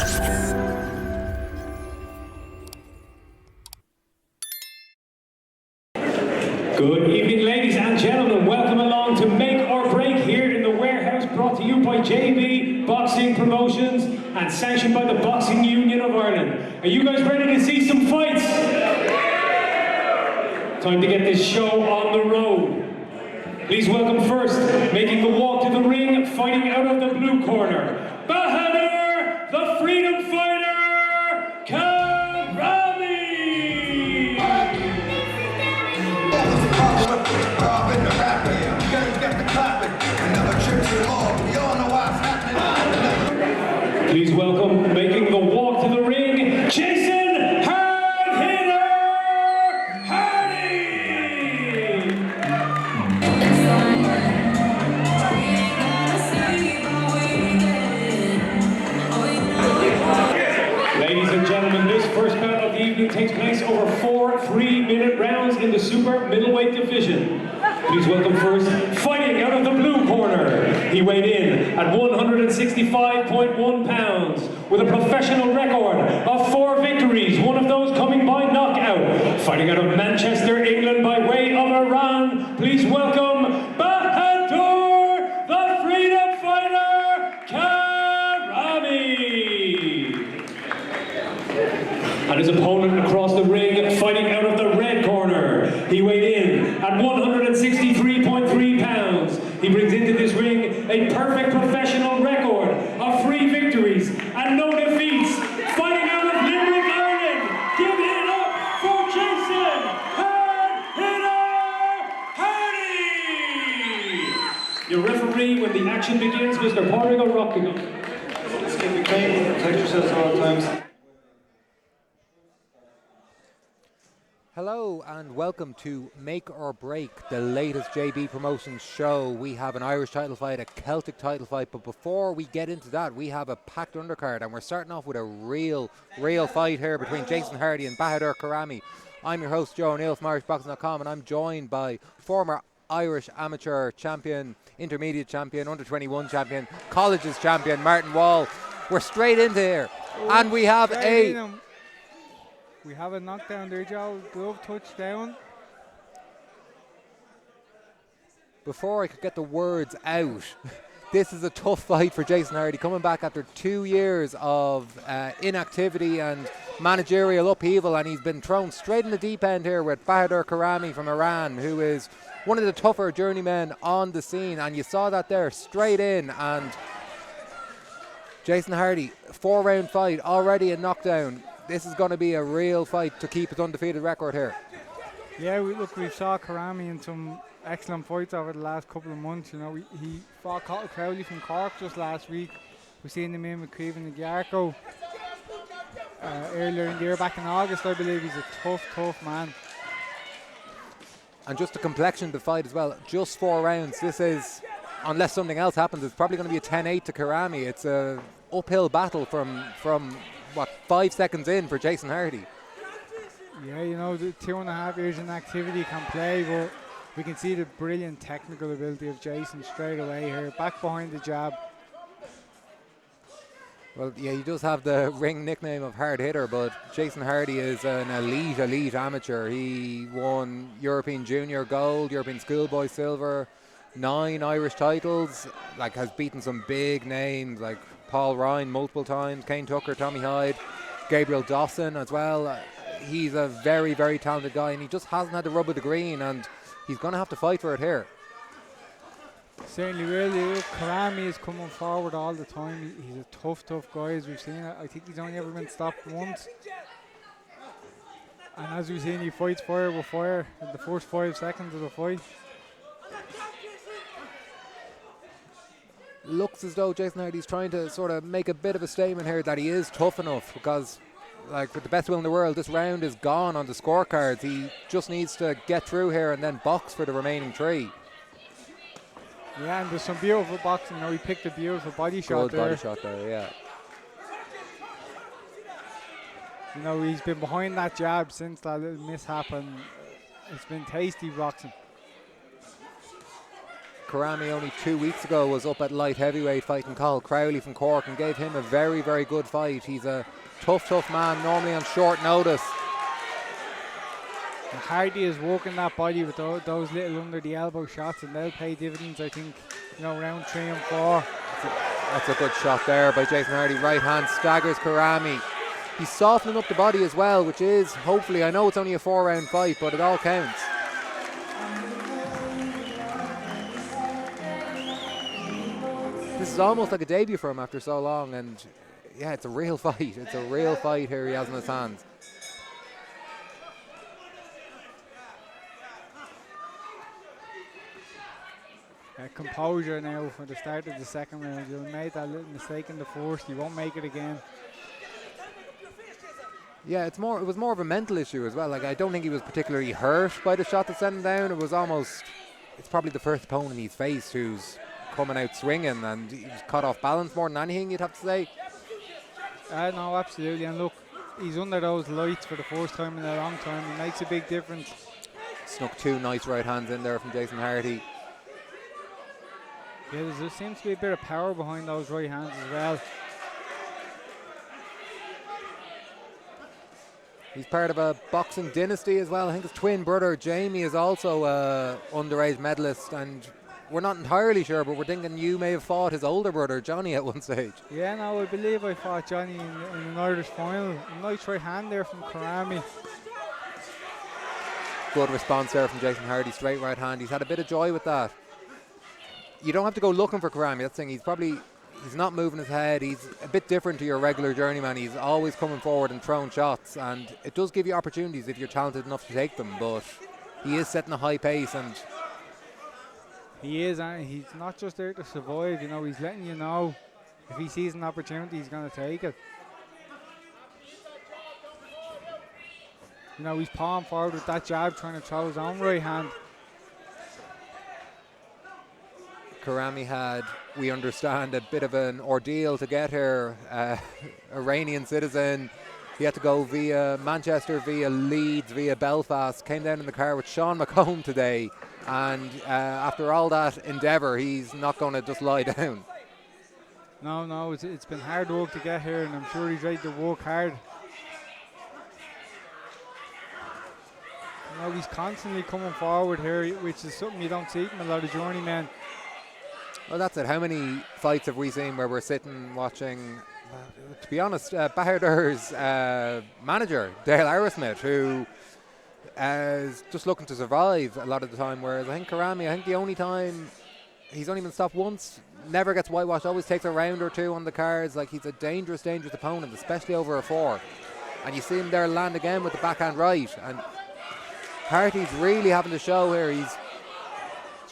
Good evening, ladies and gentlemen. Welcome along to Make or Break here in the warehouse, brought to you by JB Boxing Promotions and sanctioned by the Boxing Union of Ireland. Are you guys ready to see some fights? Time to get this show on the road. Please welcome first, making the walk to the ring, fighting out of the blue corner, Bahadur, the Freedom Fighter, Karami! Please welcome, making the walk to the ring, Jason Hard-Hitter Harty! Ladies and gentlemen, this first bout of the evening takes place over 4 3-minute rounds in the super middleweight division. Please welcome first, fighting out of the blue corner. He weighed in at 165.1 pounds with a professional record of 4 victories, one of those coming by knockout. Fighting out of Manchester, England by way of Iran, please welcome Bahadur, the Freedom Fighter, Karami. And his opponent across the ring, fighting out of the red corner. He weighed in at 163.3 pounds. He brings into this ring a perfect professional record of 3 victories and no defeats. Fighting out of Limerick, Ireland, give it up for Jason Hard-Hitter Harty! Your referee when the action begins, Mr. Porrigo Rockingham. Let's keep it clean, protect yourselves at all times. Hello and welcome to Make or Break, the latest JB Promotions show. We have an Irish title fight, a Celtic title fight, but before we get into that, we have a packed undercard and we're starting off with a real fight here between Jason Harty and Bahadur Karami. I'm your host, Joe O'Neill from IrishBoxing.com, and I'm joined by former Irish amateur champion, intermediate champion, under-21 champion, colleges champion, Martin Wall. We're straight into here, and we have We have a knockdown there, Joe. Glove touchdown. Before I could get the words out, this is a tough fight for Jason Harty, coming back after 2 years of inactivity and managerial upheaval, and he's been thrown straight in the deep end here with Bahadur Karami from Iran, who is one of the tougher journeymen on the scene, and you saw that there straight in. And Jason Harty, 4-round fight, already a knockdown. This is going to be a real fight to keep his undefeated record here. Yeah, we saw Karami in some excellent fights over the last couple of months. You know, he fought Crowley from Cork just last week. We've seen him in with Creven and Garco earlier in the year, back in August, I believe. He's a tough man. And just to complexion the fight as well, just 4 rounds. This is, unless something else happens, it's probably going to be a 10-8 to Karami. It's a uphill battle from what, 5 seconds in for Jason Harty. Yeah, you know, the 2.5 years in activity can play, but we can see the brilliant technical ability of Jason straight away here. Back behind the jab. Well, yeah, he does have the ring nickname of hard hitter, but Jason Harty is an elite amateur. He won European Junior Gold, European Schoolboy Silver, 9 Irish titles, like has beaten some big names like Paul Ryan multiple times, Kane Tucker, Tommy Hyde, Gabriel Dawson as well. He's a very talented guy, and he just hasn't had the rub of the green, and he's going to have to fight for it here. Certainly will. Karami is coming forward all the time. He's a tough guy, as we've seen. I think he's only ever been stopped once. And as we've seen, he fights fire with fire in the first 5 seconds of the fight. Looks as though Jason Harty's trying to sort of make a bit of a statement here that he is tough enough, because like with the best will in the world, this round is gone on the scorecards. He just needs to get through here and then box for the remaining 3. Yeah, and there's some beautiful boxing. You know, he picked a beautiful body shot there. Good body shot there, yeah. You know, he's been behind that jab since that little mishap, and it's been tasty boxing. Karami only 2 weeks ago was up at light heavyweight fighting Cathal Crowley from Cork and gave him a very, very good fight. He's a tough man, normally on short notice. And Harty is working that body with those little under the elbow shots, and they'll pay dividends, I think, round 3 and 4. That's a good shot there by Jason Harty. Right hand staggers Karami. He's softening up the body as well, which is, hopefully, I know it's only a 4-round fight, but it all counts. This is almost like a debut for him after so long, and yeah, it's a real fight. It's a real fight here he has in his hands. Composure now for the start of the second round. He made that little mistake in the first. He won't make it again. Yeah, it was more of a mental issue as well. Like, I don't think he was particularly hurt by the shot that sent him down. It's probably the first opponent he's faced who's coming out swinging, and he's caught off balance more than anything, you'd have to say. No, absolutely. And look, he's under those lights for the first time in a long time. He makes a big difference. Snuck 2 nice right hands in there from Jason Harty. Yeah, there seems to be a bit of power behind those right hands as well. He's part of a boxing dynasty as well. I think his twin brother Jamie is also an underage medalist, and we're not entirely sure, but we're thinking you may have fought his older brother Johnny at one stage. Yeah, no, I believe I fought Johnny in an Irish final. A nice right hand there from Karami. Good response there from Jason Harty, straight right hand. He's had a bit of joy with that. You don't have to go looking for Karami. That's the thing. He's not moving his head. He's a bit different to your regular journeyman. He's always coming forward and throwing shots, and it does give you opportunities if you're talented enough to take them, but he is setting a high pace, and he is, and he's not just there to survive, he's letting you know if he sees an opportunity, he's going to take it. He's palm forward with that jab, trying to throw his own right hand. Karami had, we understand, a bit of an ordeal to get here. Iranian citizen. He had to go via Manchester, via Leeds, via Belfast. Came down in the car with Sean McComb today. And after all that endeavour, he's not going to just lie down. No, it's been hard work to get here, and I'm sure he's ready to work hard. He's constantly coming forward here, which is something you don't see from a lot of journeymen. Well, that's it. How many fights have we seen where we're sitting watching, to be honest, Bahadur's manager, Dale Arrowsmith, who is just looking to survive a lot of the time, whereas I think Karami, the only time he's only been stopped once, never gets whitewashed, always takes a round or two on the cards. Like, he's a dangerous opponent, especially over a 4. And you see him there land again with the backhand right. And Harty's really having to show here. He's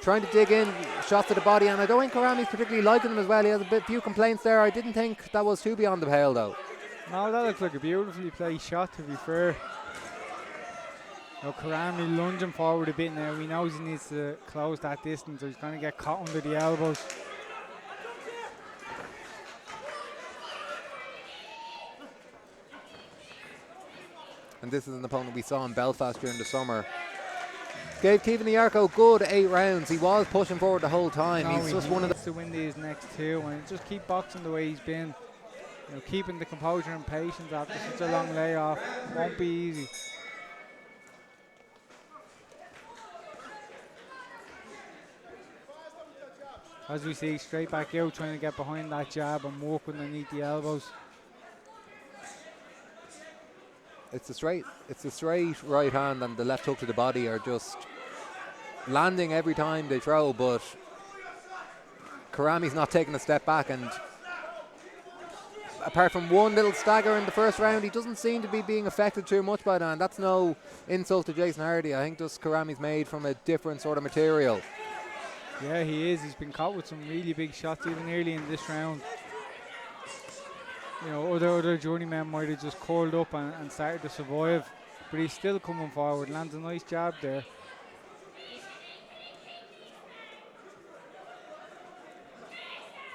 trying to dig in, shots to the body, and I don't think Karami's particularly liking them as well. He has a few complaints there. I didn't think that was too beyond the pale, though. No, that looks like a beautifully played shot, to be fair. Karami lunging forward a bit now. He knows he needs to close that distance, or he's going to get caught under the elbows. And this is an opponent we saw in Belfast during the summer. Gave Kevin Iarco good 8 rounds. He was pushing forward the whole time. He's just one of the to win these next 2 and just keep boxing the way he's been. Keeping the composure and patience after such a long layoff won't be easy. As we see, straight back out, trying to get behind that jab and work underneath the elbows. It's a straight right hand, and the left hook to the body are just landing every time they throw, but Karami's not taking a step back, and apart from one little stagger in the first round, he doesn't seem to be being affected too much by that, and that's no insult to Jason Harty. I think just Karami's made from a different sort of material. Yeah, he is. He's been caught with some really big shots even early in this round. Other journeymen might have just curled up and started to survive, but he's still coming forward, lands a nice jab there.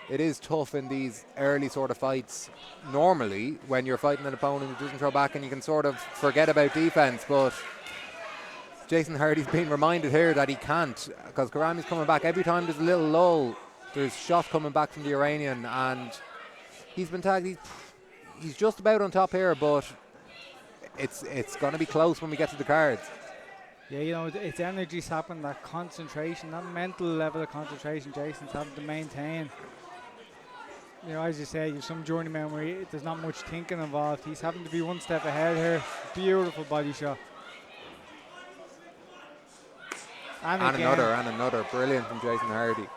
It is tough in these early sort of fights, normally, when you're fighting an opponent who doesn't throw back and you can sort of forget about defense, but Jason Harty's been reminded here that he can't, because Karami's coming back. Every time there's a little lull, there's shots coming back from the Iranian, and he's been tagged. He's just about on top here, but it's going to be close when we get to the cards. Yeah, you know, it's energy sapping, that concentration, that mental level of concentration Jason's having to maintain. You know, as you say, you have some journeyman where there's not much thinking involved. He's having to be one step ahead here. Beautiful body shot. And another. Brilliant from Jason Harty.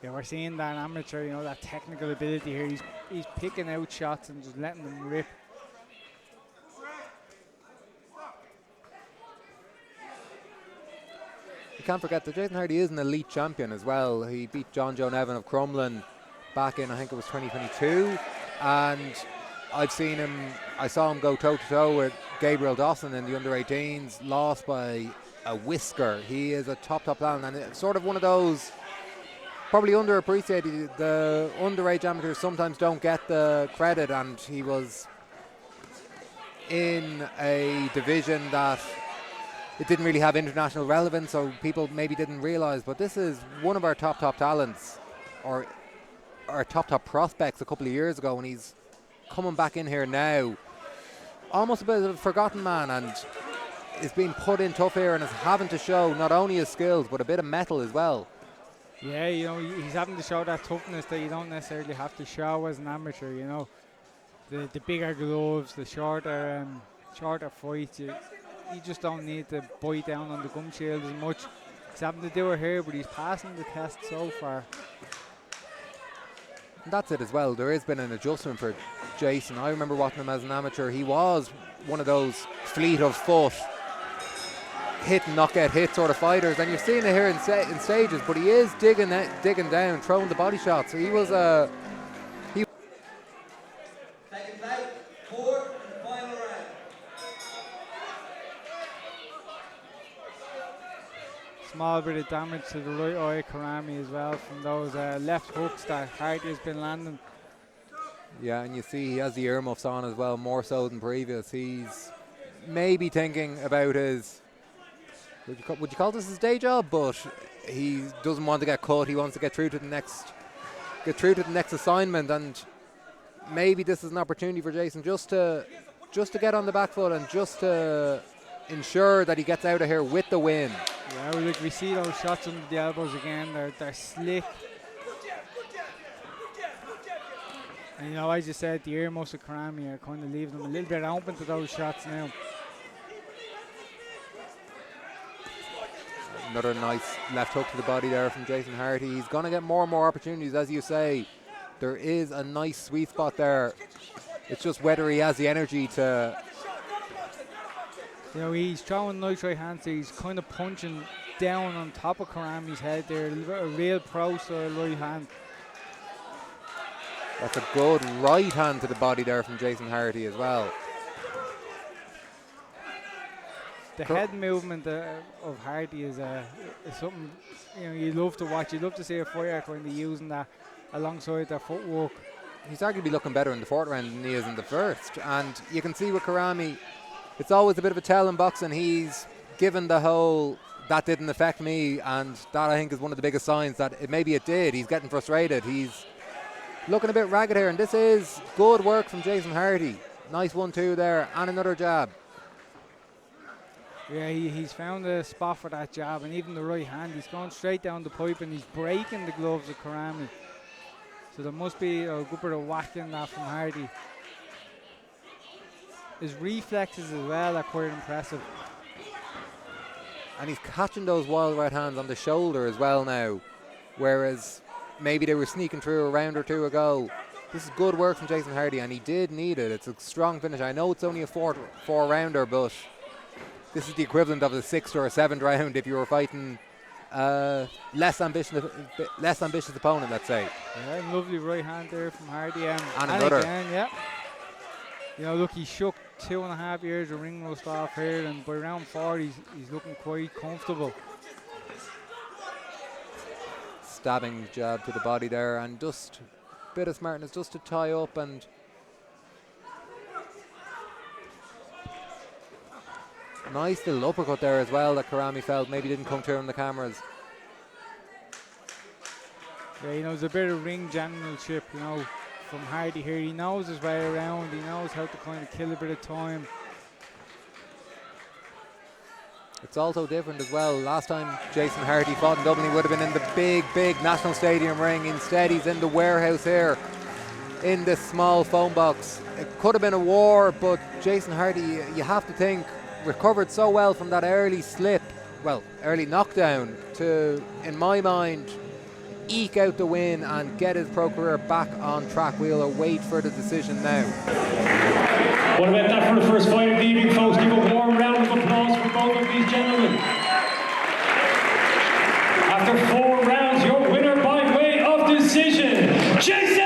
Yeah, we're seeing that amateur, you know, that technical ability here. He's picking out shots and just letting them rip. You can't forget that Jason Harty is an elite champion as well. He beat John Joe Nevin of Crumlin back in, I think it was 2022. And I saw him go toe-to-toe with Gabriel Dawson in the under-18s, lost by a whisker. He is a top talent, and it's sort of one of those probably underappreciated. The underage amateurs sometimes don't get the credit, and he was in a division that it didn't really have international relevance, so people maybe didn't realise. But this is one of our top talents, or our top prospects a couple of years ago, and he's coming back in here now, almost a bit of a forgotten man, and is being put in tough here and is having to show not only his skills but a bit of mettle as well. Yeah, you know, he's having to show that toughness that you don't necessarily have to show as an amateur. You know, the bigger gloves, the shorter fights. You just don't need to bite down on the gum shield as much. He's having to do it here, but he's passing the test so far. And that's it as well. There has been an adjustment for Jason. I remember watching him as an amateur. He was one of those fleet of foot, hit and not get hit sort of fighters, and you're seeing it here in stages, but he is digging down, throwing the body shots. So he was Second bout, fourth and final round. Small bit of damage to the right eye Karami as well from those left hooks that Harty has been landing. Yeah, and you see he has the earmuffs on as well, more so than previous. He's maybe thinking about his, would you call this his day job? But he doesn't want to get caught. He wants to get through to the next assignment, and maybe this is an opportunity for Jason just to get on the back foot and just to ensure that he gets out of here with the win. Yeah, well, look, we see those shots under the elbows again. They're slick. And you know, as you said, the earmuffs of Karami are kind of leaving them a little bit open to those shots now. Another nice left hook to the body there from Jason Harty. He's going to get more and more opportunities, as you say. There is a nice sweet spot there. It's just whether he has the energy to... You know, he's throwing nice right hands there. He's kind of punching down on top of Karami's head there. A real pro style right hand. That's a good right hand to the body there from Jason Harty as well. The head movement of Harty is something, you know, you love to watch. You love to see a fighter kind of using that alongside their footwork. He's arguably looking better in the fourth round than he is in the first. And you can see with Karami, it's always a bit of a tell in boxing. He's given the whole, that didn't affect me, and that I think is one of the biggest signs that maybe it did. He's getting frustrated. He's looking a bit ragged here, and this is good work from Jason Harty. Nice 1-2 there, and another jab. Yeah, he's found a spot for that jab, and even the right hand. He's going straight down the pipe, and he's breaking the gloves of Karami. So there must be a good bit of whack in that from Harty. His reflexes as well are quite impressive. And he's catching those wild right hands on the shoulder as well now, whereas maybe they were sneaking through a round or two ago. This is good work from Jason Harty, and he did need it. It's a strong finish. I know it's only a four rounder, but this is the equivalent of a 6th or a 7th round if you were fighting less ambitious opponent, let's say. Yeah, lovely right hand there from Harty. And another. Again, yeah. You know, look, he shook 2.5 years of ring rust off here, and by round 4 he's looking quite comfortable. Stabbing jab to the body there, and just a bit of smartness just to tie up. And Nice little uppercut there as well that Karami felt maybe didn't come through on the cameras. Yeah, you know, there's a bit of ring generalship, you know, from Harty here. He knows his way around. He knows how to kind of kill a bit of time. It's also different as well. Last time Jason Harty fought in Dublin, he would have been in the big, big National Stadium ring. Instead, he's in the warehouse here in this small phone box. It could have been a war, but Jason Harty, you have to think, recovered so well from that early slip, well, early knockdown, to, in my mind, eke out the win and get his pro career back on track. We'll await for the decision now. What about that for the first fight of the evening, folks? Give a warm round of applause for both of these gentlemen. After 4 rounds, your winner by way of decision, Jason